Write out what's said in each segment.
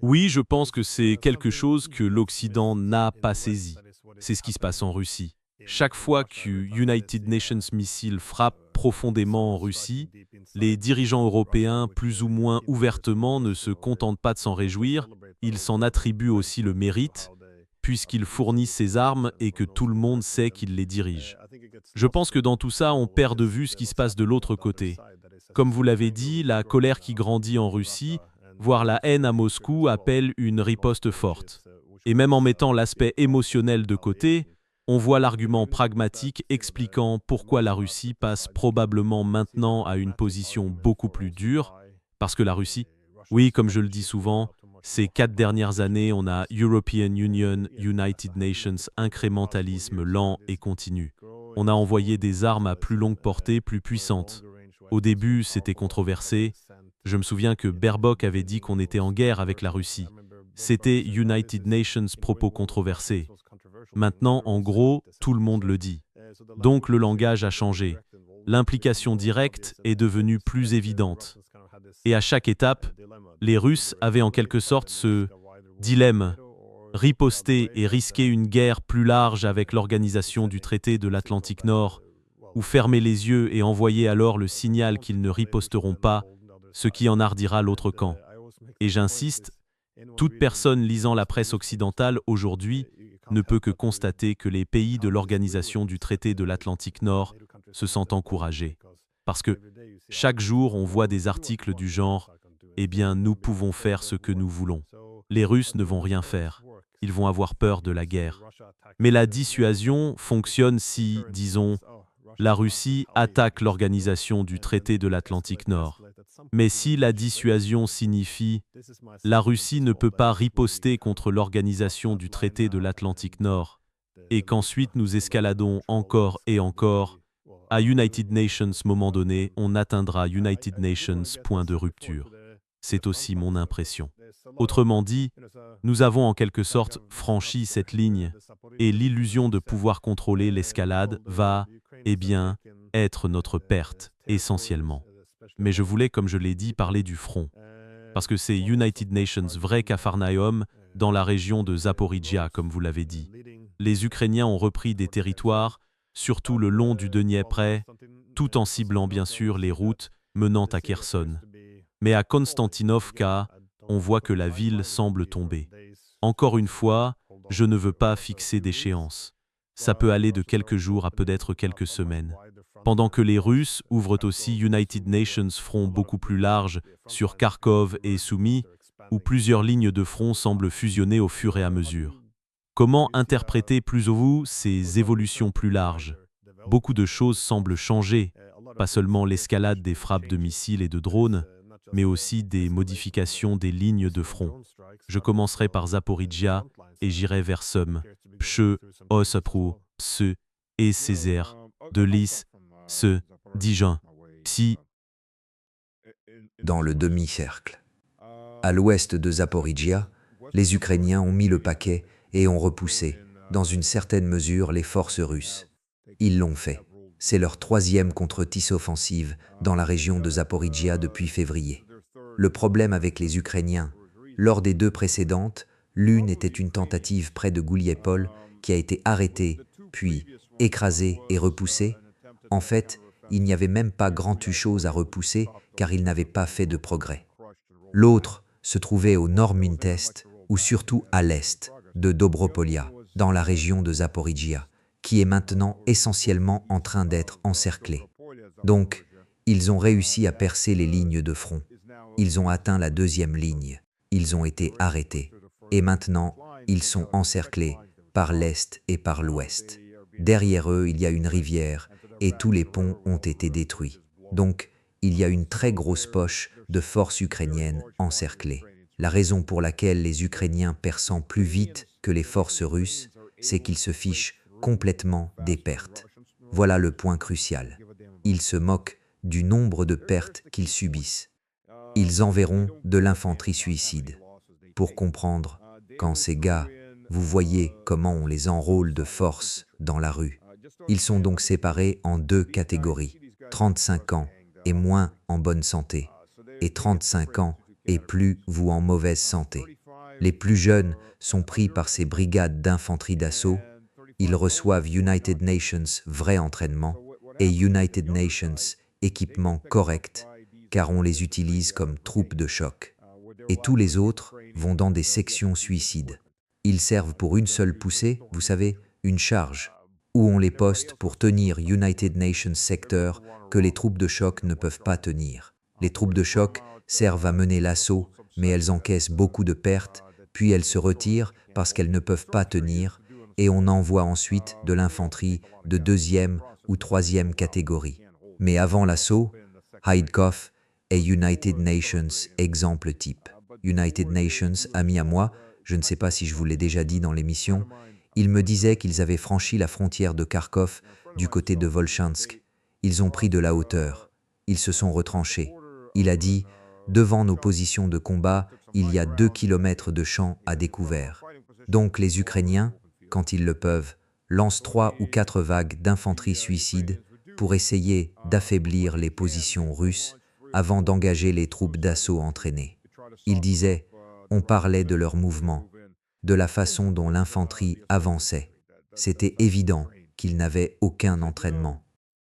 Oui, je pense que c'est quelque chose que l'Occident n'a pas saisi. C'est ce qui se passe en Russie. Chaque fois que United Nations Missile frappe profondément en Russie, les dirigeants européens, plus ou moins ouvertement, ne se contentent pas de s'en réjouir, ils s'en attribuent aussi le mérite, puisqu'ils fournissent ces armes et que tout le monde sait qu'ils les dirigent. Je pense que dans tout ça, on perd de vue ce qui se passe de l'autre côté. Comme vous l'avez dit, la colère qui grandit en Russie, voire la haine à Moscou, appelle une riposte forte. Et même en mettant l'aspect émotionnel de côté, on voit l'argument pragmatique expliquant pourquoi la Russie passe probablement maintenant à une position beaucoup plus dure, parce que la Russie, oui, comme je le dis souvent, ces 4 dernières années, on a European Union, United Nations, incrémentalisme lent et continu. On a envoyé des armes à plus longue portée, plus puissantes. Au début, c'était controversé. Je me souviens que Baerbock avait dit qu'on était en guerre avec la Russie. C'était United Nations propos controversés. Maintenant, en gros, tout le monde le dit. Donc le langage a changé. L'implication directe est devenue plus évidente. Et à chaque étape, les Russes avaient en quelque sorte ce dilemme: riposter et risquer une guerre plus large avec l'organisation du traité de l'Atlantique Nord, ou fermer les yeux et envoyer alors le signal qu'ils ne riposteront pas, ce qui en hardira l'autre camp. Et j'insiste, toute personne lisant la presse occidentale aujourd'hui ne peut que constater que les pays de l'organisation du traité de l'Atlantique Nord se sentent encouragés. Parce que chaque jour, on voit des articles du genre: «Eh bien, nous pouvons faire ce que nous voulons. Les Russes ne vont rien faire. Ils vont avoir peur de la guerre.» Mais la dissuasion fonctionne si, disons, la Russie attaque l'organisation du traité de l'Atlantique Nord. Mais si la dissuasion signifie la Russie ne peut pas riposter contre l'organisation du traité de l'Atlantique Nord, et qu'ensuite nous escaladons encore et encore, à United Nations moment donné, on atteindra United Nations point de rupture. C'est aussi mon impression. Autrement dit, nous avons en quelque sorte franchi cette ligne, et l'illusion de pouvoir contrôler l'escalade va, eh bien, être notre perte, essentiellement. Mais je voulais, comme je l'ai dit, parler du front, parce que c'est United Nations vrai Capharnaüm dans la région de Zaporizhia, comme vous l'avez dit. Les Ukrainiens ont repris des territoires, surtout le long du Dniepr, tout en ciblant bien sûr les routes menant à Kherson. Mais à Konstantinovka, on voit que la ville semble tomber. Encore une fois, je ne veux pas fixer d'échéance. Ça peut aller de quelques jours à peut-être quelques semaines. Pendant que les Russes ouvrent aussi United Nations front beaucoup plus large sur Kharkov et Soumy, où plusieurs lignes de front semblent fusionner au fur et à mesure. Comment interpréter plus ou moins ces évolutions plus larges? Beaucoup de choses semblent changer, pas seulement l'escalade des frappes de missiles et de drones, mais aussi des modifications des lignes de front. Je commencerai par Zaporizhia et j'irai vers Sum, Pche, Ossapru, Se et Césaire, de Lys, Se, Dijon, Si. Dans le demi-cercle. À l'ouest de Zaporizhia, les Ukrainiens ont mis le paquet et ont repoussé, dans une certaine mesure, les forces russes. Ils l'ont fait. C'est leur troisième contre-offensive dans la région de Zaporizhia depuis février. Le problème avec les Ukrainiens, lors des deux précédentes, l'une était une tentative près de Gouliepol qui a été arrêtée, puis écrasée et repoussée. En fait, il n'y avait même pas grand-chose à repousser car ils n'avaient pas fait de progrès. L'autre se trouvait au nord Muntest, ou surtout à l'est de Dobropolia, dans la région de Zaporizhia, qui est maintenant essentiellement en train d'être encerclée. Donc, ils ont réussi à percer les lignes de front. Ils ont atteint la deuxième ligne. Ils ont été arrêtés. Et maintenant, ils sont encerclés par l'est et par l'ouest. Derrière eux, il y a une rivière et tous les ponts ont été détruits. Donc, il y a une très grosse poche de forces ukrainiennes encerclées. La raison pour laquelle les Ukrainiens percent plus vite que les forces russes, c'est qu'ils se fichent complètement des pertes. Voilà le point crucial. Ils se moquent du nombre de pertes qu'ils subissent. Ils enverront de l'infanterie suicide. Pour comprendre, quand ces gars, vous voyez comment on les enrôle de force dans la rue. Ils sont donc séparés en deux catégories, 35 ans et moins en bonne santé, et 35 ans et plus vous en mauvaise santé. Les plus jeunes sont pris par ces brigades d'infanterie d'assaut. Ils reçoivent United Nations vrai entraînement et United Nations équipement correct, car on les utilise comme troupes de choc. Et tous les autres vont dans des sections suicides. Ils servent pour une seule poussée, vous savez, une charge, où on les poste pour tenir United Nations secteurs que les troupes de choc ne peuvent pas tenir. Les troupes de choc servent à mener l'assaut, mais elles encaissent beaucoup de pertes, puis elles se retirent parce qu'elles ne peuvent pas tenir, et on envoie ensuite de l'infanterie de deuxième ou troisième catégorie. Mais avant l'assaut, Heidkoff est United Nations exemple type. United Nations, ami à moi, je ne sais pas si je vous l'ai déjà dit dans l'émission, il me disait qu'ils avaient franchi la frontière de Kharkov du côté de Volchansk. Ils ont pris de la hauteur. Ils se sont retranchés. Il a dit, devant nos positions de combat, il y a 2 kilomètres de champs à découvert. Donc les Ukrainiens, quand ils le peuvent, lancent 3 ou 4 vagues d'infanterie suicide pour essayer d'affaiblir les positions russes avant d'engager les troupes d'assaut entraînées. Il disait, on parlait de leur mouvement, de la façon dont l'infanterie avançait. C'était évident qu'ils n'avaient aucun entraînement.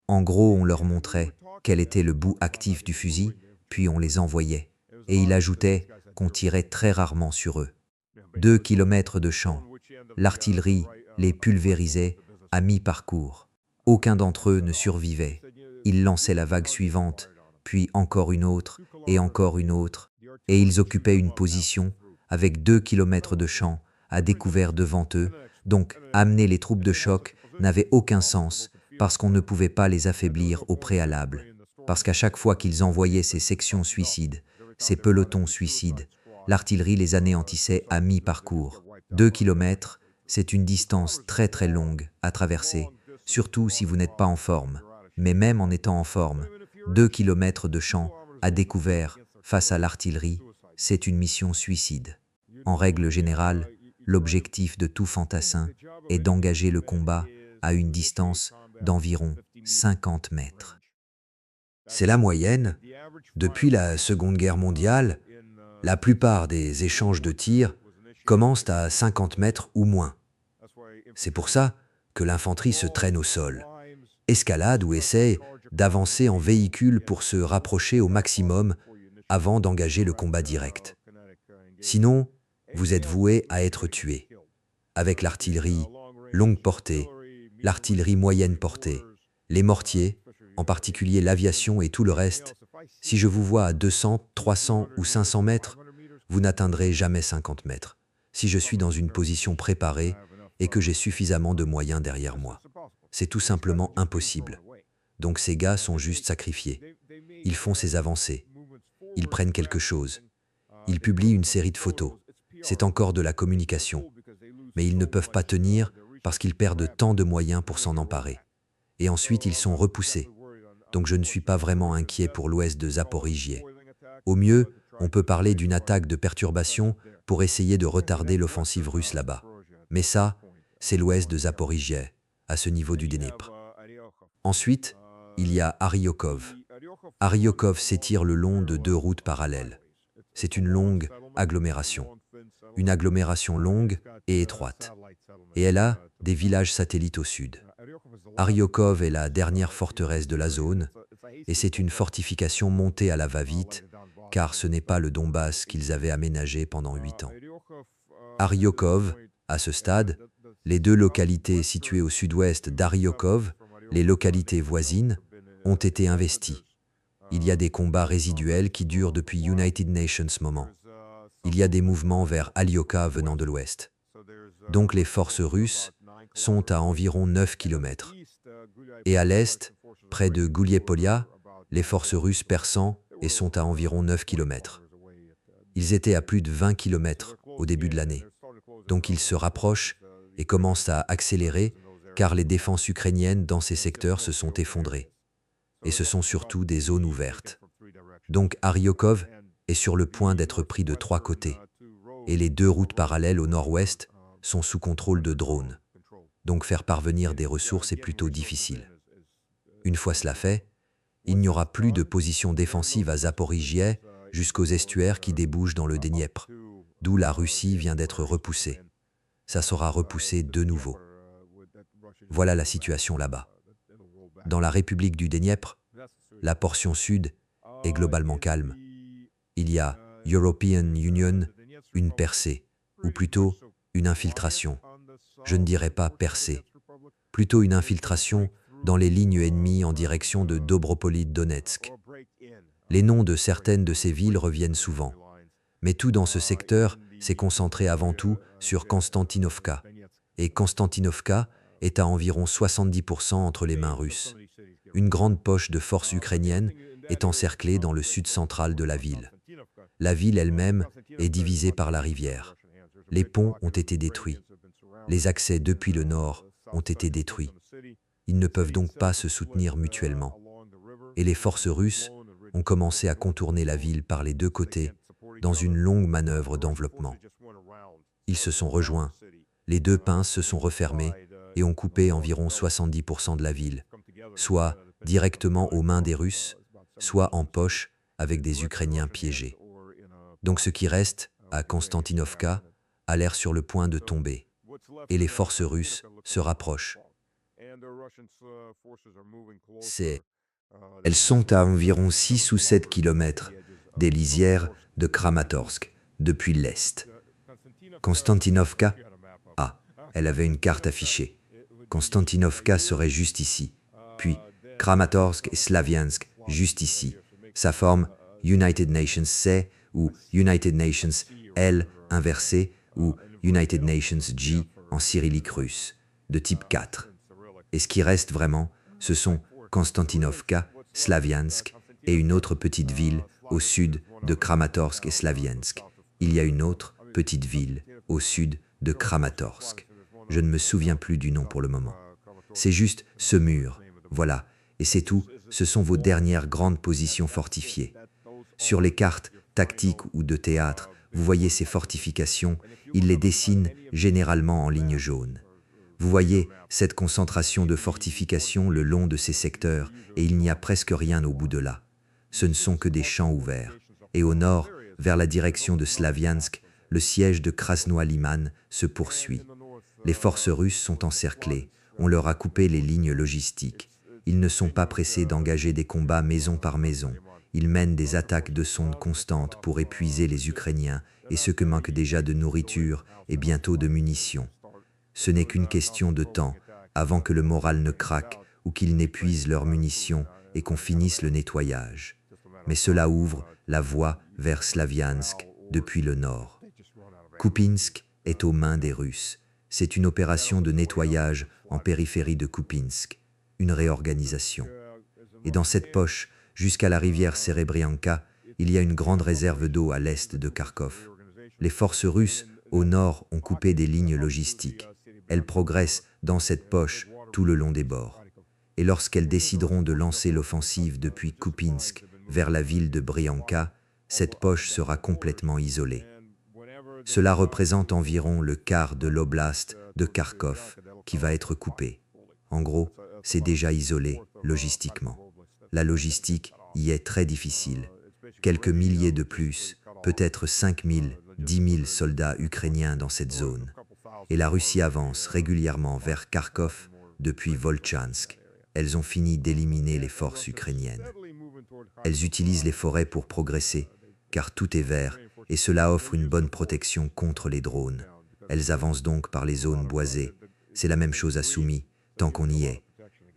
En gros, on leur montrait quel était le bout actif du fusil, puis on les envoyait. Et il ajoutait qu'on tirait très rarement sur eux. 2 kilomètres de champ. L'artillerie les pulvérisait à mi-parcours. Aucun d'entre eux ne survivait. Ils lançaient la vague suivante, puis encore une autre, et ils occupaient une position avec 2 kilomètres de champ à découvert devant eux, donc amener les troupes de choc n'avait aucun sens parce qu'on ne pouvait pas les affaiblir au préalable. Parce qu'à chaque fois qu'ils envoyaient ces sections suicides, ces pelotons suicides, l'artillerie les anéantissait à mi-parcours. 2 kilomètres, c'est une distance très très longue à traverser, surtout si vous n'êtes pas en forme. Mais même en étant en forme, 2 kilomètres de champ à découvert face à l'artillerie, c'est une mission suicide. En règle générale, l'objectif de tout fantassin est d'engager le combat à une distance d'environ 50 mètres. C'est la moyenne. Depuis la Seconde Guerre mondiale, la plupart des échanges de tirs commencent à 50 mètres ou moins. C'est pour ça que l'infanterie se traîne au sol, escalade ou essaie d'avancer en véhicule pour se rapprocher au maximum avant d'engager le combat direct. Sinon, vous êtes voué à être tué. Avec l'artillerie longue portée, l'artillerie moyenne portée, les mortiers, en particulier l'aviation et tout le reste, si je vous vois à 200, 300 ou 500 mètres, vous n'atteindrez jamais 50 mètres, si je suis dans une position préparée et que j'ai suffisamment de moyens derrière moi. C'est tout simplement impossible. Donc ces gars sont juste sacrifiés. Ils font ces avancées. Ils prennent quelque chose. Ils publient une série de photos. C'est encore de la communication. Mais ils ne peuvent pas tenir parce qu'ils perdent tant de moyens pour s'en emparer. Et ensuite, ils sont repoussés. Donc je ne suis pas vraiment inquiet pour l'ouest de Zaporijie. Au mieux, on peut parler d'une attaque de perturbation pour essayer de retarder l'offensive russe là-bas. Mais ça, c'est l'ouest de Zaporijie, à ce niveau du Dniepr. Ensuite, il y a Aryokov. Aryokov s'étire le long de 2 routes parallèles. C'est une longue agglomération. Une agglomération longue et étroite. Et elle a des villages satellites au sud. Aryokov est la dernière forteresse de la zone, et c'est une fortification montée à la va-vite, car ce n'est pas le Donbass qu'ils avaient aménagé pendant 8 ans. Aryokov, à ce stade, les 2 localités situées au sud-ouest d'Aryokov, les localités voisines, ont été investies. Il y a des combats résiduels qui durent depuis United Nations moment. Il y a des mouvements vers Alyokha venant de l'ouest. Donc les forces russes sont à environ 9 km. Et à l'est, près de Gouliepolya, les forces russes percent et sont à environ 9 km. Ils étaient à plus de 20 km au début de l'année. Donc ils se rapprochent et commencent à accélérer car les défenses ukrainiennes dans ces secteurs se sont effondrées. Et ce sont surtout des zones ouvertes. Donc Aryokov est sur le point d'être pris de 3 côtés. Et les 2 routes parallèles au nord-ouest sont sous contrôle de drones. Donc faire parvenir des ressources est plutôt difficile. Une fois cela fait, il n'y aura plus de position défensive à Zaporijie jusqu'aux estuaires qui débouchent dans le Dniepr. d'où la Russie vient d'être repoussée. Ça sera repoussé de nouveau. Voilà la situation là-bas. Dans la République du Dniepr, la portion sud est globalement calme. Il y a European Union, une percée, ou plutôt une infiltration. Je ne dirais pas percée, plutôt une infiltration dans les lignes ennemies en direction de Dobropolid-Donetsk. Les noms de certaines de ces villes reviennent souvent, mais tout dans ce secteur s'est concentré avant tout sur Konstantinovka. Et Konstantinovka est à environ 70% entre les mains russes. Une grande poche de forces ukrainiennes est encerclée dans le sud central de la ville. La ville elle-même est divisée par la rivière. Les ponts ont été détruits. Les accès depuis le nord ont été détruits. Ils ne peuvent donc pas se soutenir mutuellement. Et les forces russes ont commencé à contourner la ville par les deux côtés dans une longue manœuvre d'enveloppement. Ils se sont rejoints. Les deux pinces se sont refermées et ont coupé environ 70% de la ville, soit directement aux mains des Russes, soit en poche avec des Ukrainiens piégés. Donc ce qui reste, à Konstantinovka, a l'air sur le point de tomber, et les forces russes se rapprochent. Elles sont à environ 6 ou 7 kilomètres des lisières de Kramatorsk, depuis l'est. Konstantinovka, elle avait une carte affichée. Konstantinovka serait juste ici, puis Kramatorsk et Slaviansk, juste ici. Ça forme United Nations C ou United Nations L inversé ou United Nations G en cyrillique russe, de type 4. Et ce qui reste vraiment, ce sont Konstantinovka, Slaviansk et une autre petite ville au sud de Kramatorsk et Slaviansk. Il y a une autre petite ville au sud de Kramatorsk. Je ne me souviens plus du nom pour le moment. C'est juste ce mur, voilà, et c'est tout, ce sont vos dernières grandes positions fortifiées. Sur les cartes tactiques ou de théâtre, vous voyez ces fortifications, ils les dessinent généralement en ligne jaune. Vous voyez cette concentration de fortifications le long de ces secteurs, et il n'y a presque rien au bout de là. Ce ne sont que des champs ouverts. Et au nord, vers la direction de Slaviansk, le siège de Krasnoï Liman se poursuit. Les forces russes sont encerclées, on leur a coupé les lignes logistiques. Ils ne sont pas pressés d'engager des combats maison par maison. Ils mènent des attaques de sonde constantes pour épuiser les Ukrainiens et ce que manque déjà de nourriture et bientôt de munitions. Ce n'est qu'une question de temps avant que le moral ne craque ou qu'ils n'épuisent leurs munitions et qu'on finisse le nettoyage. Mais cela ouvre la voie vers Slaviansk depuis le nord. Kupinsk est aux mains des Russes. C'est une opération de nettoyage en périphérie de Kupinsk, une réorganisation. Et dans cette poche, jusqu'à la rivière Serebrianka, il y a une grande réserve d'eau à l'est de Kharkov. Les forces russes au nord ont coupé des lignes logistiques. Elles progressent dans cette poche tout le long des bords. Et lorsqu'elles décideront de lancer l'offensive depuis Kupinsk vers la ville de Brianka, cette poche sera complètement isolée. Cela représente environ le quart de l'oblast de Kharkov qui va être coupé. En gros, c'est déjà isolé logistiquement. La logistique y est très difficile. Quelques milliers de plus, peut-être 5 000, 10 000 soldats ukrainiens dans cette zone. Et la Russie avance régulièrement vers Kharkov depuis Volchansk. Elles ont fini d'éliminer les forces ukrainiennes. Elles utilisent les forêts pour progresser, car tout est vert, et cela offre une bonne protection contre les drones. Elles avancent donc par les zones boisées. C'est la même chose à Soumy, tant qu'on y est.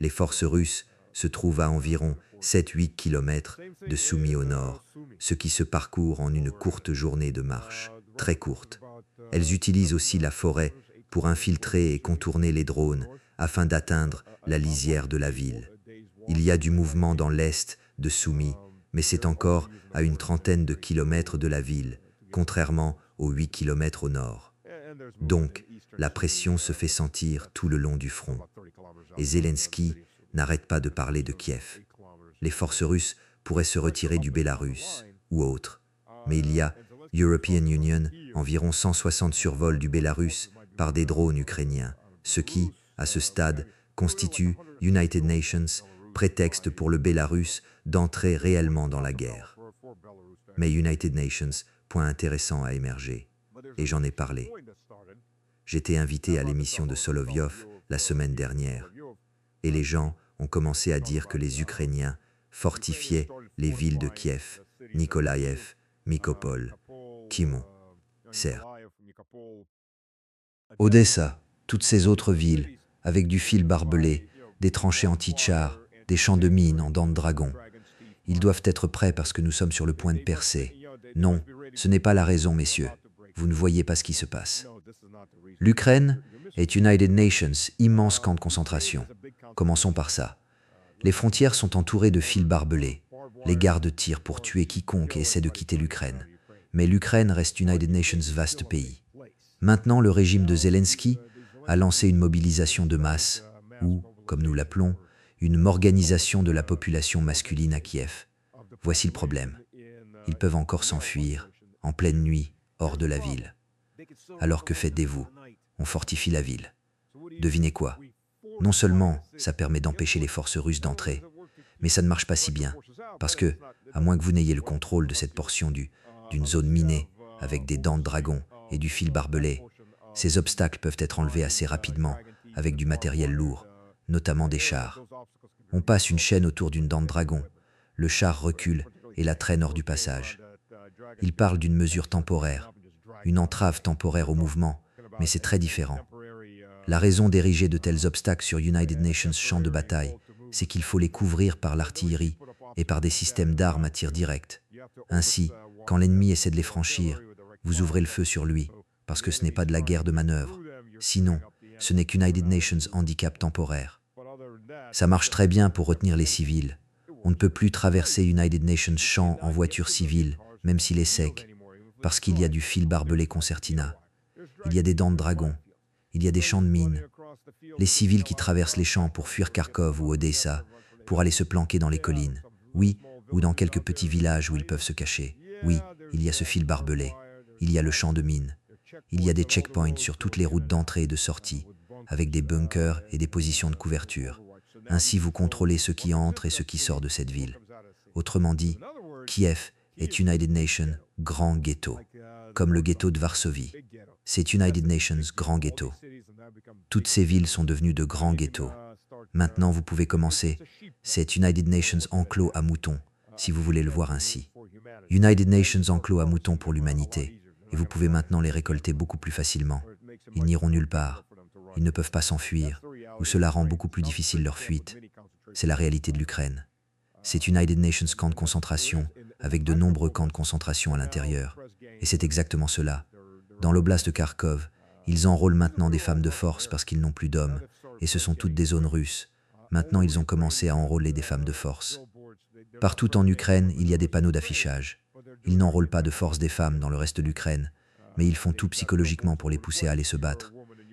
Les forces russes se trouvent à environ 7-8 km de Soumy au nord, ce qui se parcourt en une courte journée de marche, très courte. Elles utilisent aussi la forêt pour infiltrer et contourner les drones afin d'atteindre la lisière de la ville. Il y a du mouvement dans l'est de Soumy, mais c'est encore à une trentaine de kilomètres de la ville, contrairement aux 8 kilomètres au nord. Donc, la pression se fait sentir tout le long du front. Et Zelensky n'arrête pas de parler de Kiev. Les forces russes pourraient se retirer du Bélarus ou autre, mais il y a European Union, environ 160 survols du Bélarus par des drones ukrainiens, ce qui, à ce stade, constitue United Nations, prétexte pour le Bélarus d'entrer réellement dans la guerre. Mais United Nations, point intéressant à émerger. et j'en ai parlé. J'étais invité à l'émission de Solovyov la semaine dernière, et les gens ont commencé à dire que les Ukrainiens fortifiaient les villes de Kiev, Nikolaïev, Mykolaiv, Kherson, Odessa, toutes ces autres villes, avec du fil barbelé, des tranchées anti-chars, des champs de mines en dents de dragon. Ils doivent être prêts parce que nous sommes sur le point de percer. Non, ce n'est pas la raison, messieurs. Vous ne voyez pas ce qui se passe. L'Ukraine est United Nations, immense camp de concentration. Commençons par ça. Les frontières sont entourées de fils barbelés. Les gardes tirent pour tuer quiconque essaie de quitter l'Ukraine. Mais l'Ukraine reste United Nations vaste pays. Maintenant, le régime de Zelensky a lancé une mobilisation de masse, ou, comme nous l'appelons, une morganisation de la population masculine à Kiev. Voici le problème. Ils peuvent encore s'enfuir, en pleine nuit, hors de la ville. Alors que faites-vous? On fortifie la ville. Devinez quoi? Non seulement ça permet d'empêcher les forces russes d'entrer, mais ça ne marche pas si bien, parce que, à moins que vous n'ayez le contrôle de cette portion d'une zone minée, avec des dents de dragon et du fil barbelé, ces obstacles peuvent être enlevés assez rapidement avec du matériel lourd, notamment des chars. On passe une chaîne autour d'une dent de dragon, le char recule et la traîne hors du passage. Il parle d'une mesure temporaire, une entrave temporaire au mouvement, mais c'est très différent. La raison d'ériger de tels obstacles sur United Nations champs de bataille, c'est qu'il faut les couvrir par l'artillerie et par des systèmes d'armes à tir direct. Ainsi, quand l'ennemi essaie de les franchir, vous ouvrez le feu sur lui, parce que ce n'est pas de la guerre de manœuvre. Sinon, ce n'est qu'United Nations handicap temporaire. Ça marche très bien pour retenir les civils. On ne peut plus traverser United Nations champs en voiture civile, même s'il est sec, parce qu'il y a du fil barbelé concertina. Il y a des dents de dragon. Il y a des champs de mines. Les civils qui traversent les champs pour fuir Kharkov ou Odessa, pour aller se planquer dans les collines. Oui, ou dans quelques petits villages où ils peuvent se cacher. Oui, il y a ce fil barbelé. Il y a le champ de mines. Il y a des checkpoints sur toutes les routes d'entrée et de sortie, avec des bunkers et des positions de couverture. Ainsi, vous contrôlez ceux qui entrent et ceux qui sortent de cette ville. Autrement dit, Kiev est United Nations grand ghetto, comme le ghetto de Varsovie. C'est United Nations grand ghetto. Toutes ces villes sont devenues de grands ghettos. Maintenant, vous pouvez commencer. C'est United Nations enclos à moutons, si vous voulez le voir ainsi. United Nations enclos à moutons pour l'humanité, et vous pouvez maintenant les récolter beaucoup plus facilement. Ils n'iront nulle part. Ils ne peuvent pas s'enfuir, ou cela rend beaucoup plus difficile leur fuite. C'est la réalité de l'Ukraine. C'est United Nations camp de concentration, avec de nombreux camps de concentration à l'intérieur. Et c'est exactement cela. Dans l'oblast de Kharkov, ils enrôlent maintenant des femmes de force parce qu'ils n'ont plus d'hommes, et ce sont toutes des zones russes. Maintenant, ils ont commencé à enrôler des femmes de force. Partout en Ukraine, il y a des panneaux d'affichage. Ils n'enrôlent pas de force des femmes dans le reste de l'Ukraine, mais ils font tout psychologiquement pour les pousser à aller se battre.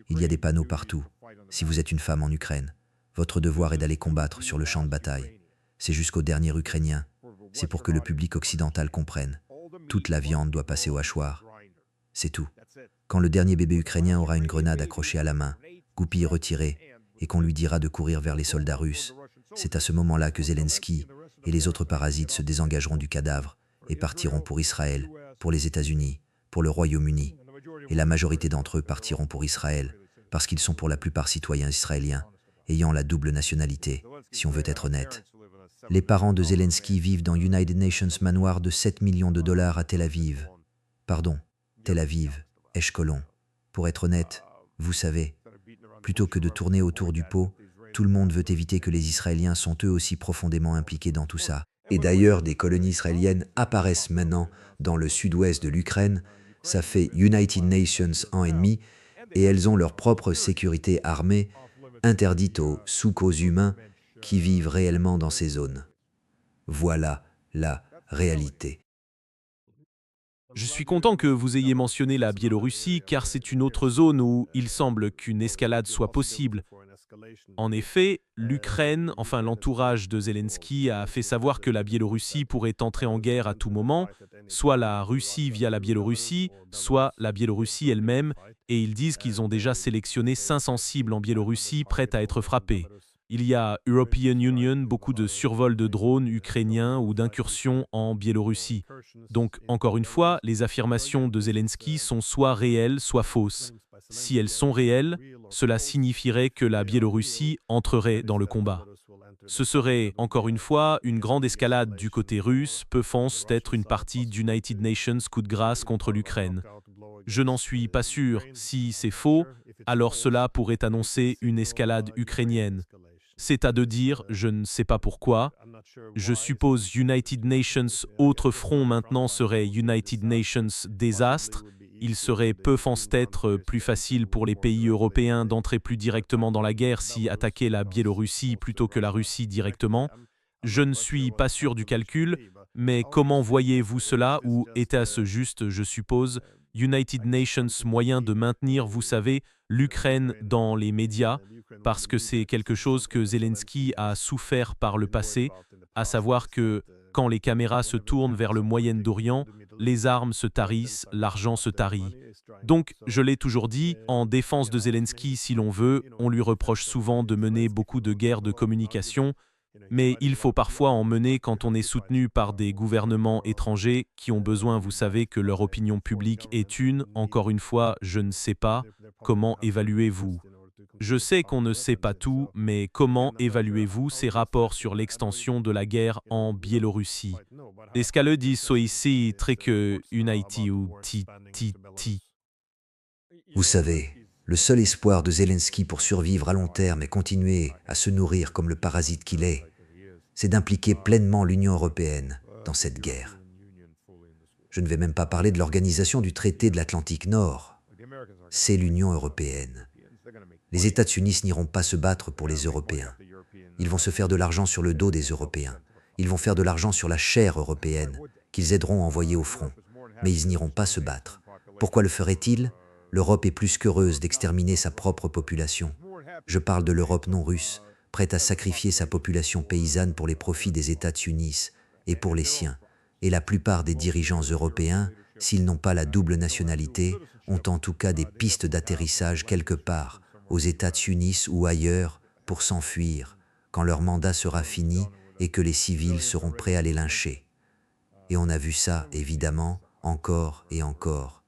Il y a des panneaux partout. Si vous êtes une femme en Ukraine, votre devoir est d'aller combattre sur le champ de bataille. C'est jusqu'au dernier Ukrainien. C'est pour que le public occidental comprenne. Toute la viande doit passer au hachoir. C'est tout. Quand le dernier bébé ukrainien aura une grenade accrochée à la main, goupille retirée, et qu'on lui dira de courir vers les soldats russes, c'est à ce moment-là que Zelensky et les autres parasites se désengageront du cadavre et partiront pour Israël, pour les États-Unis, pour le Royaume-Uni. Et la majorité d'entre eux partiront pour Israël, parce qu'ils sont pour la plupart citoyens israéliens, ayant la double nationalité, si on veut être honnête. Les parents de Zelensky vivent dans United Nations manoir de 7 millions de dollars à Tel Aviv. Pardon, Tel Aviv, Eshkolon. Pour être honnête, vous savez, plutôt que de tourner autour du pot, tout le monde veut éviter que les Israéliens sont eux aussi profondément impliqués dans tout ça. Et d'ailleurs, des colonies israéliennes apparaissent maintenant dans le sud-ouest de l'Ukraine. Ça fait United Nations en ennemi, et elles ont leur propre sécurité armée, interdite aux sous-cos humains qui vivent réellement dans ces zones. Voilà la réalité. Je suis content que vous ayez mentionné la Biélorussie, car c'est une autre zone où il semble qu'une escalade soit possible. En effet, l'Ukraine, enfin l'entourage de Zelensky, a fait savoir que la Biélorussie pourrait entrer en guerre à tout moment, soit la Russie via la Biélorussie, soit la Biélorussie elle-même, et ils disent qu'ils ont déjà sélectionné 500 cibles en Biélorussie prêtes à être frappées. Il y a European Union, beaucoup de survols de drones ukrainiens ou d'incursions en Biélorussie. Donc, encore une fois, les affirmations de Zelensky sont soit réelles, soit fausses. Si elles sont réelles, cela signifierait que la Biélorussie entrerait dans le combat. Ce serait, encore une fois, une grande escalade du côté russe, pensant être une partie d'United Nations coup de grâce contre l'Ukraine. Je n'en suis pas sûr. Si c'est faux, alors cela pourrait annoncer une escalade ukrainienne. C'est à de dire, je ne sais pas pourquoi. Je suppose United Nations autre front maintenant serait United Nations désastre. Il serait être plus facile pour les pays européens d'entrer plus directement dans la guerre si attaquer la Biélorussie plutôt que la Russie directement. Je ne suis pas sûr du calcul, mais comment voyez-vous cela ou était-ce juste, je suppose, United Nations moyen de maintenir, vous savez, l'Ukraine dans les médias, parce que c'est quelque chose que Zelensky a souffert par le passé, à savoir que quand les caméras se tournent vers le Moyen-Orient, les armes se tarissent, l'argent se tarit. Donc, je l'ai toujours dit, en défense de Zelensky, si l'on veut, on lui reproche souvent de mener beaucoup de guerres de communication, mais il faut parfois en mener quand on est soutenu par des gouvernements étrangers qui ont besoin, vous savez, que leur opinion publique est encore une fois, je ne sais pas, comment évaluez-vous? Je sais qu'on ne sait pas tout, mais comment évaluez-vous ces rapports sur l'extension de la guerre en Biélorussie? Est-ce qu'elle dit ici très que Unity ou ti? Vous savez, le seul espoir de Zelensky pour survivre à long terme et continuer à se nourrir comme le parasite qu'il est, c'est d'impliquer pleinement l'Union européenne dans cette guerre. Je ne vais même pas parler de l'organisation du traité de l'Atlantique Nord. C'est l'Union européenne. Les États-Unis n'iront pas se battre pour les Européens. Ils vont se faire de l'argent sur le dos des Européens. Ils vont faire de l'argent sur la chair européenne qu'ils aideront à envoyer au front. Mais ils n'iront pas se battre. Pourquoi le feraient-ils? L'Europe est plus qu'heureuse d'exterminer sa propre population. Je parle de l'Europe non russe, prête à sacrifier sa population paysanne pour les profits des États-Unis et pour les siens. Et la plupart des dirigeants européens, s'ils n'ont pas la double nationalité, ont en tout cas des pistes d'atterrissage quelque part, aux États-Unis ou ailleurs, pour s'enfuir, quand leur mandat sera fini et que les civils seront prêts à les lyncher. Et on a vu ça, évidemment, encore et encore.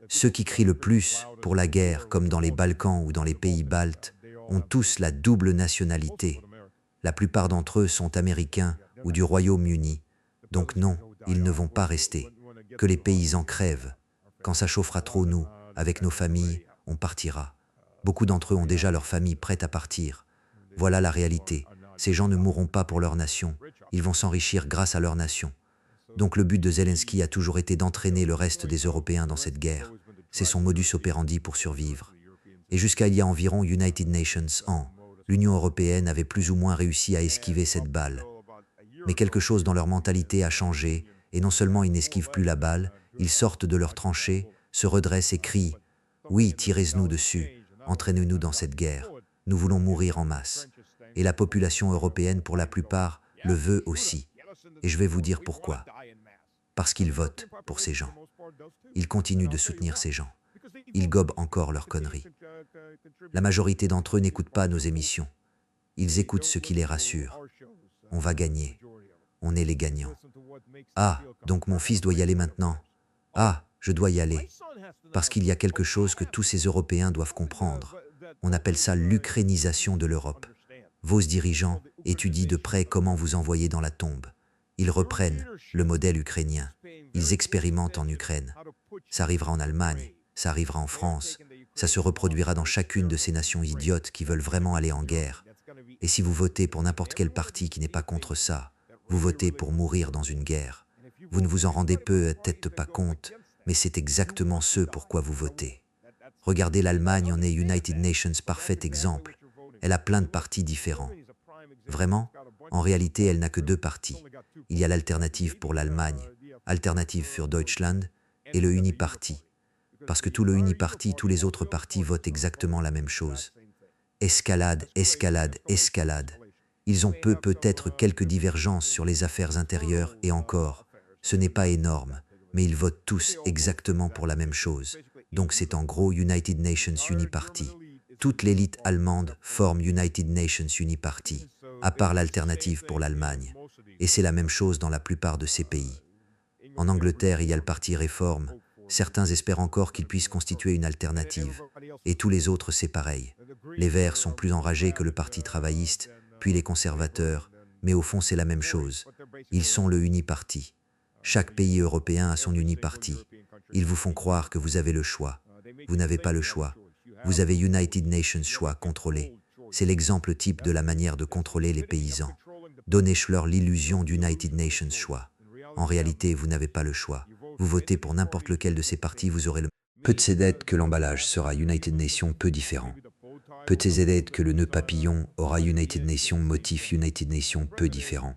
Ceux qui crient le plus pour la guerre, comme dans les Balkans ou dans les pays baltes, ont tous la double nationalité. La plupart d'entre eux sont américains ou du Royaume-Uni. Donc non, ils ne vont pas rester. Que les paysans crèvent. Quand ça chauffera trop, nous, avec nos familles, on partira. Beaucoup d'entre eux ont déjà leur famille prête à partir. Voilà la réalité. Ces gens ne mourront pas pour leur nation. Ils vont s'enrichir grâce à leur nation. Donc le but de Zelensky a toujours été d'entraîner le reste des Européens dans cette guerre. C'est son modus operandi pour survivre. Et jusqu'à il y a environ United Nations ans, l'Union européenne avait plus ou moins réussi à esquiver cette balle. Mais quelque chose dans leur mentalité a changé, et non seulement ils n'esquivent plus la balle, ils sortent de leurs tranchées, se redressent et crient « Oui, tirez-nous dessus, entraînez-nous dans cette guerre, nous voulons mourir en masse. » Et la population européenne, pour la plupart, le veut aussi. Et je vais vous dire pourquoi. Parce qu'ils votent pour ces gens. Ils continuent de soutenir ces gens. Ils gobent encore leurs conneries. La majorité d'entre eux n'écoutent pas nos émissions. Ils écoutent ce qui les rassure. On va gagner. On est les gagnants. Ah, donc mon fils doit y aller maintenant. Ah, je dois y aller. Parce qu'il y a quelque chose que tous ces Européens doivent comprendre. On appelle ça l'ukrainisation de l'Europe. Vos dirigeants étudient de près comment vous envoyer dans la tombe. Ils reprennent le modèle ukrainien. Ils expérimentent en Ukraine. Ça arrivera en Allemagne, ça arrivera en France. Ça se reproduira dans chacune de ces nations idiotes qui veulent vraiment aller en guerre. Et si vous votez pour n'importe quel parti qui n'est pas contre ça, vous votez pour mourir dans une guerre. Vous ne vous en rendez peut-être pas compte, mais c'est exactement ce pourquoi vous votez. Regardez l'Allemagne en est United Nations parfait exemple. Elle a plein de partis différents. Vraiment, en réalité, elle n'a que deux partis. Il y a l'alternative pour l'Allemagne, Alternative für Deutschland, et le Uniparty. Parce que tout le Uniparty, tous les autres partis votent exactement la même chose. Escalade, escalade, escalade. Ils ont peut-être quelques divergences sur les affaires intérieures et encore, ce n'est pas énorme, mais ils votent tous exactement pour la même chose. Donc c'est en gros United Nations Uniparty. toute l'élite allemande forme United Nations Uniparty, à part l'alternative pour l'Allemagne. Et c'est la même chose dans la plupart de ces pays. En Angleterre, il y a le parti Réforme. Certains espèrent encore qu'il puisse constituer une alternative. Et tous les autres, c'est pareil. Les Verts sont plus enragés que le Parti travailliste, puis les conservateurs, mais au fond, c'est la même chose. Ils sont le uniparty. Chaque pays européen a son uniparty. Ils vous font croire que vous avez le choix. Vous n'avez pas le choix. Vous avez United Nations choix contrôlé. C'est l'exemple type de la manière de contrôler les paysans. Donnez-leur l'illusion d'United Nations choix. En réalité, vous n'avez pas le choix. Vous votez pour n'importe lequel de ces partis, vous aurez le... Peut-être que l'emballage sera United Nations peu différent. Peut-être que le nœud papillon aura United Nations motif United Nations peu différent.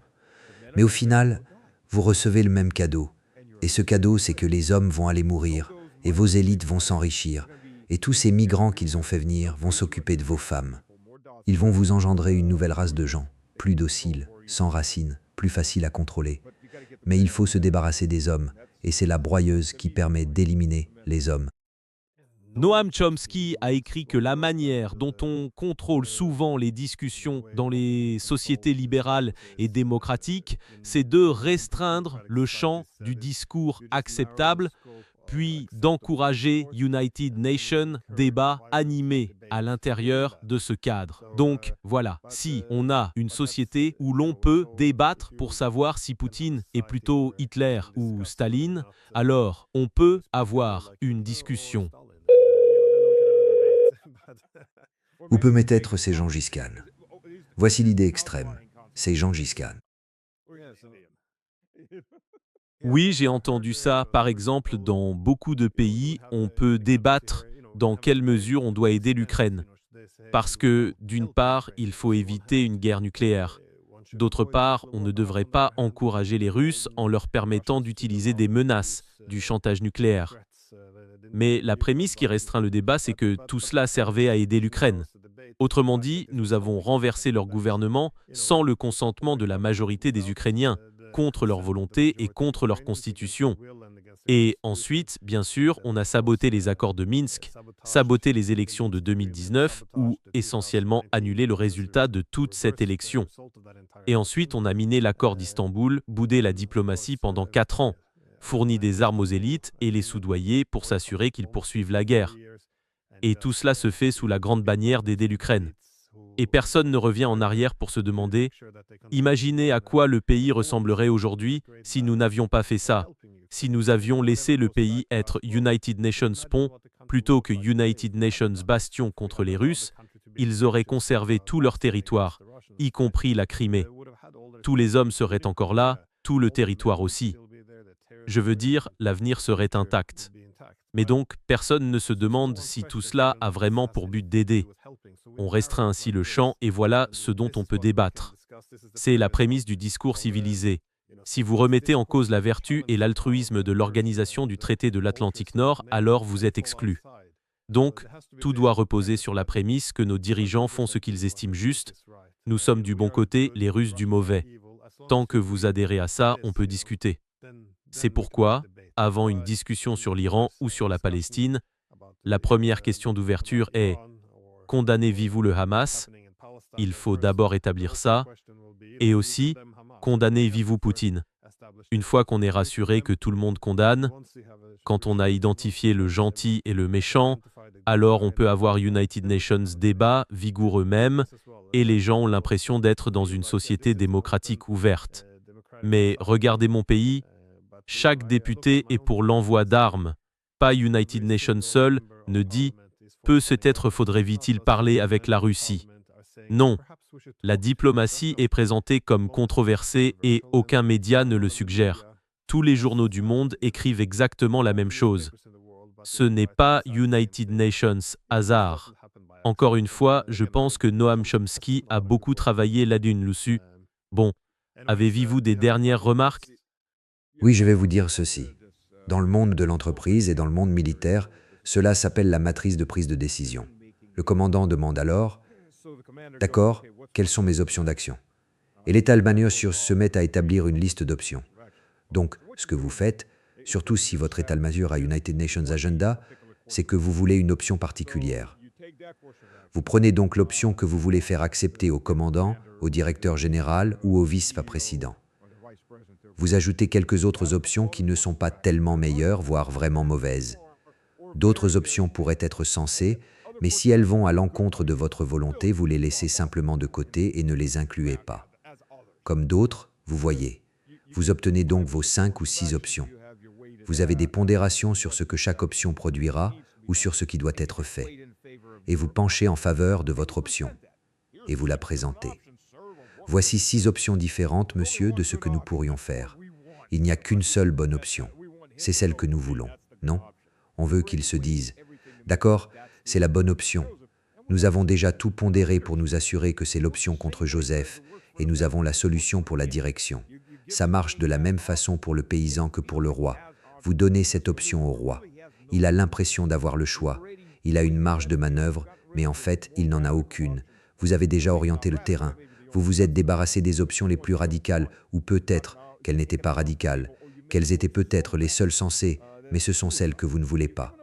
Mais au final, vous recevez le même cadeau. Et ce cadeau, c'est que les hommes vont aller mourir, et vos élites vont s'enrichir, et tous ces migrants qu'ils ont fait venir vont s'occuper de vos femmes. Ils vont vous engendrer une nouvelle race de gens, plus dociles, sans racines, plus faciles à contrôler. Mais il faut se débarrasser des hommes, et c'est la broyeuse qui permet d'éliminer les hommes. Noam Chomsky a écrit que la manière dont on contrôle souvent les discussions dans les sociétés libérales et démocratiques, c'est de restreindre le champ du discours acceptable, puis d'encourager United Nations débats animés à l'intérieur de ce cadre. Donc voilà, si on a une société où l'on peut débattre pour savoir si Poutine est plutôt Hitler ou Staline, alors on peut avoir une discussion. Ou peut-être c'est Gengis Khan. Voici l'idée extrême, c'est Gengis Khan. Oui, j'ai entendu ça. Par exemple, dans beaucoup de pays, on peut débattre dans quelle mesure on doit aider l'Ukraine. Parce que, d'une part, il faut éviter une guerre nucléaire. D'autre part, on ne devrait pas encourager les Russes en leur permettant d'utiliser des menaces, du chantage nucléaire. Mais la prémisse qui restreint le débat, c'est que tout cela servait à aider l'Ukraine. Autrement dit, nous avons renversé leur gouvernement sans le consentement de la majorité des Ukrainiens, contre leur volonté et contre leur constitution. Et ensuite, bien sûr, on a saboté les accords de Minsk, saboté les élections de 2019 ou essentiellement annulé le résultat de toute cette élection. Et ensuite, on a miné l'accord d'Istanbul, boudé la diplomatie pendant 4 ans, fourni des armes aux élites et les soudoyé pour s'assurer qu'ils poursuivent la guerre. Et tout cela se fait sous la grande bannière d'aider l'Ukraine. Et personne ne revient en arrière pour se demander « Imaginez à quoi le pays ressemblerait aujourd'hui si nous n'avions pas fait ça, si nous avions laissé le pays être United Nations pont plutôt que United Nations bastion contre les Russes, ils auraient conservé tout leur territoire, y compris la Crimée. Tous les hommes seraient encore là, tout le territoire aussi. Je veux dire, l'avenir serait intact. Mais donc, personne ne se demande si tout cela a vraiment pour but d'aider. On restreint ainsi le champ et voilà ce dont on peut débattre. C'est la prémisse du discours civilisé. Si vous remettez en cause la vertu et l'altruisme de l'organisation du traité de l'Atlantique Nord, alors vous êtes exclu. Donc, tout doit reposer sur la prémisse que nos dirigeants font ce qu'ils estiment juste. Nous sommes du bon côté, les Russes du mauvais. Tant que vous adhérez à ça, on peut discuter. C'est pourquoi, avant une discussion sur l'Iran ou sur la Palestine, la première question d'ouverture est « Condamnez-vous le Hamas ?» Il faut d'abord établir ça. Et aussi, condamnez-vous Poutine. Une fois qu'on est rassuré que tout le monde condamne, quand on a identifié le gentil et le méchant, alors on peut avoir United Nations débat vigoureux même, et les gens ont l'impression d'être dans une société démocratique ouverte. Mais regardez mon pays, chaque député est pour l'envoi d'armes. Pas United Nations seul ne dit « Peut-être faudrait-il parler avec la Russie ». Non, la diplomatie est présentée comme controversée et aucun média ne le suggère. Tous les journaux du monde écrivent exactement la même chose. Ce n'est pas United Nations hasard. Encore une fois, je pense que Noam Chomsky a beaucoup travaillé là-dessus. Bon, avez-vous des dernières remarques? Oui, je vais vous dire ceci. Dans le monde de l'entreprise et dans le monde militaire, cela s'appelle la matrice de prise de décision. Le commandant demande alors « D'accord, quelles sont mes options d'action ?» Et l'état-major se met à établir une liste d'options. Donc, ce que vous faites, surtout si votre état-major a United Nations Agenda, c'est que vous voulez une option particulière. Vous prenez donc l'option que vous voulez faire accepter au commandant, au directeur général ou au vice-président. Vous ajoutez quelques autres options qui ne sont pas tellement meilleures, voire vraiment mauvaises. D'autres options pourraient être sensées, mais si elles vont à l'encontre de votre volonté, vous les laissez simplement de côté et ne les incluez pas. Comme d'autres, vous voyez. Vous obtenez donc vos 5 ou 6 options. Vous avez des pondérations sur ce que chaque option produira ou sur ce qui doit être fait. Et vous penchez en faveur de votre option. Et vous la présentez. Voici 6 options différentes, monsieur, de ce que nous pourrions faire. Il n'y a qu'une seule bonne option. C'est celle que nous voulons, non? On veut qu'ils se disent « D'accord, c'est la bonne option. Nous avons déjà tout pondéré pour nous assurer que c'est l'option contre Joseph et nous avons la solution pour la direction. Ça marche de la même façon pour le paysan que pour le roi. Vous donnez cette option au roi. Il a l'impression d'avoir le choix. Il a une marge de manœuvre, mais en fait, il n'en a aucune. Vous avez déjà orienté le terrain. Vous vous êtes débarrassé des options les plus radicales, ou peut-être qu'elles n'étaient pas radicales, qu'elles étaient peut-être les seules sensées, mais ce sont celles que vous ne voulez pas.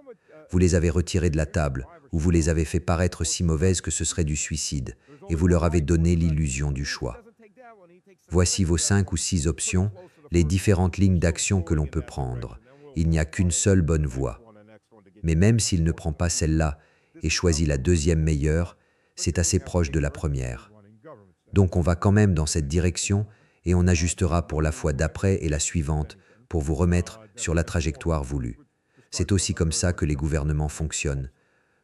Vous les avez retirées de la table, ou vous les avez fait paraître si mauvaises que ce serait du suicide, et vous leur avez donné l'illusion du choix. Voici vos 5 ou 6 options, les différentes lignes d'action que l'on peut prendre. Il n'y a qu'une seule bonne voie. Mais même s'il ne prend pas celle-là et choisit la deuxième meilleure, c'est assez proche de la première. Donc on va quand même dans cette direction et on ajustera pour la fois d'après et la suivante pour vous remettre sur la trajectoire voulue. C'est aussi comme ça que les gouvernements fonctionnent,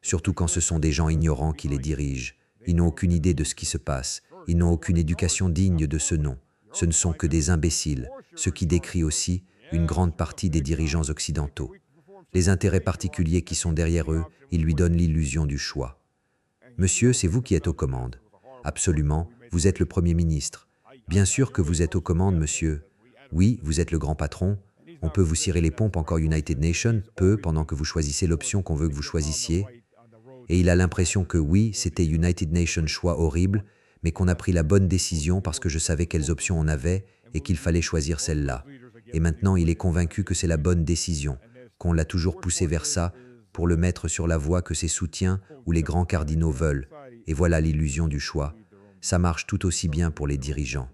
surtout quand ce sont des gens ignorants qui les dirigent. Ils n'ont aucune idée de ce qui se passe, ils n'ont aucune éducation digne de ce nom. Ce ne sont que des imbéciles, ce qui décrit aussi une grande partie des dirigeants occidentaux. Les intérêts particuliers qui sont derrière eux, ils lui donnent l'illusion du choix. Monsieur, c'est vous qui êtes aux commandes. Absolument, vous êtes le Premier ministre. Bien sûr que vous êtes aux commandes, monsieur. Oui, vous êtes le grand patron. On peut vous cirer les pompes encore United Nations, peu, pendant que vous choisissez l'option qu'on veut que vous choisissiez. Et il a l'impression que oui, c'était United Nations choix horrible, mais qu'on a pris la bonne décision parce que je savais quelles options on avait et qu'il fallait choisir celle-là. Et maintenant, il est convaincu que c'est la bonne décision, qu'on l'a toujours poussé vers ça pour le mettre sur la voie que ses soutiens ou les grands cardinaux veulent. Et voilà l'illusion du choix. Ça marche tout aussi bien pour les dirigeants.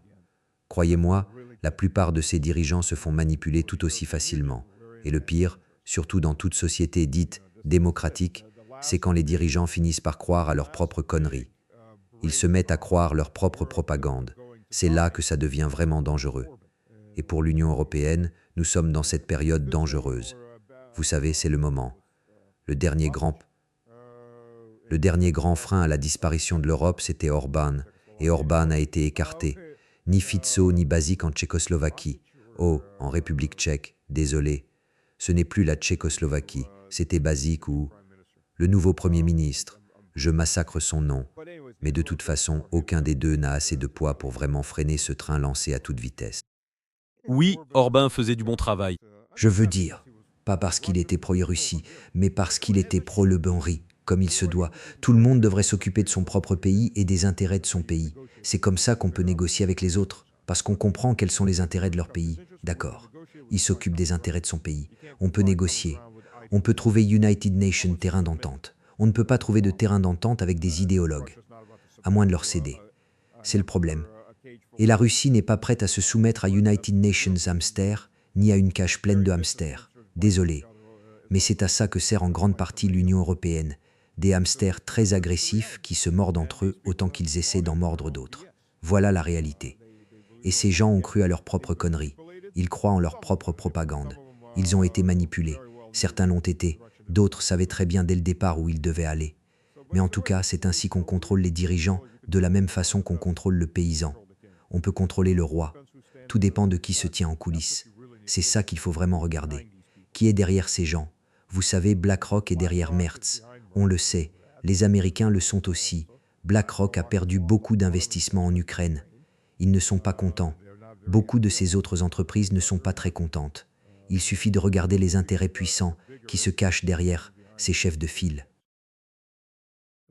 Croyez-moi, la plupart de ces dirigeants se font manipuler tout aussi facilement. Et le pire, surtout dans toute société dite démocratique, c'est quand les dirigeants finissent par croire à leurs propres conneries. Ils se mettent à croire leur propre propagande. C'est là que ça devient vraiment dangereux. Et pour l'Union européenne, nous sommes dans cette période dangereuse. Vous savez, c'est le moment. Le dernier grand frein à la disparition de l'Europe, c'était Orban, et Orban a été écarté. Ni Fico ni Bašić en Tchécoslovaquie. Oh, en République tchèque, désolé. Ce n'est plus la Tchécoslovaquie, c'était Bašić ou le nouveau Premier ministre. Je massacre son nom. Mais de toute façon, aucun des deux n'a assez de poids pour vraiment freiner ce train lancé à toute vitesse. Oui, Orban faisait du bon travail. Je veux dire, pas parce qu'il était pro-Russie, mais parce qu'il était pro-Le Benri, comme il se doit. Tout le monde devrait s'occuper de son propre pays et des intérêts de son pays. C'est comme ça qu'on peut négocier avec les autres, parce qu'on comprend quels sont les intérêts de leur pays. D'accord. Il s'occupe des intérêts de son pays. On peut négocier. On peut trouver United Nations terrain d'entente. On ne peut pas trouver de terrain d'entente avec des idéologues, à moins de leur céder. C'est le problème. Et la Russie n'est pas prête à se soumettre à United Nations hamster, ni à une cage pleine de hamsters. Désolé. Mais c'est à ça que sert en grande partie l'Union européenne. Des hamsters très agressifs qui se mordent entre eux autant qu'ils essaient d'en mordre d'autres. Voilà la réalité. Et ces gens ont cru à leurs propres conneries. Ils croient en leur propre propagande. Ils ont été manipulés. Certains l'ont été. D'autres savaient très bien dès le départ où ils devaient aller. Mais en tout cas, c'est ainsi qu'on contrôle les dirigeants, de la même façon qu'on contrôle le paysan. On peut contrôler le roi. Tout dépend de qui se tient en coulisses. C'est ça qu'il faut vraiment regarder. Qui est derrière ces gens? Vous savez, BlackRock est derrière Merz. On le sait. Les Américains le sont aussi. BlackRock a perdu beaucoup d'investissements en Ukraine. Ils ne sont pas contents. Beaucoup de ces autres entreprises ne sont pas très contentes. Il suffit de regarder les intérêts puissants qui se cachent derrière ces chefs de file.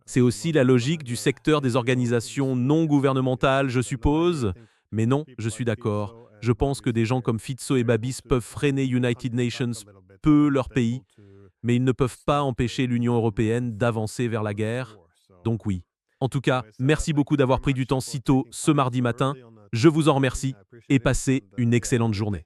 C'est aussi la logique du secteur des organisations non gouvernementales, je suppose. Mais non, je suis d'accord. Je pense que des gens comme Fico et Babiš peuvent freiner United Nations, peu leur pays, mais ils ne peuvent pas empêcher l'Union européenne d'avancer vers la guerre. Donc oui. En tout cas, merci beaucoup d'avoir pris du temps si tôt ce mardi matin. Je vous en remercie et passez une excellente journée.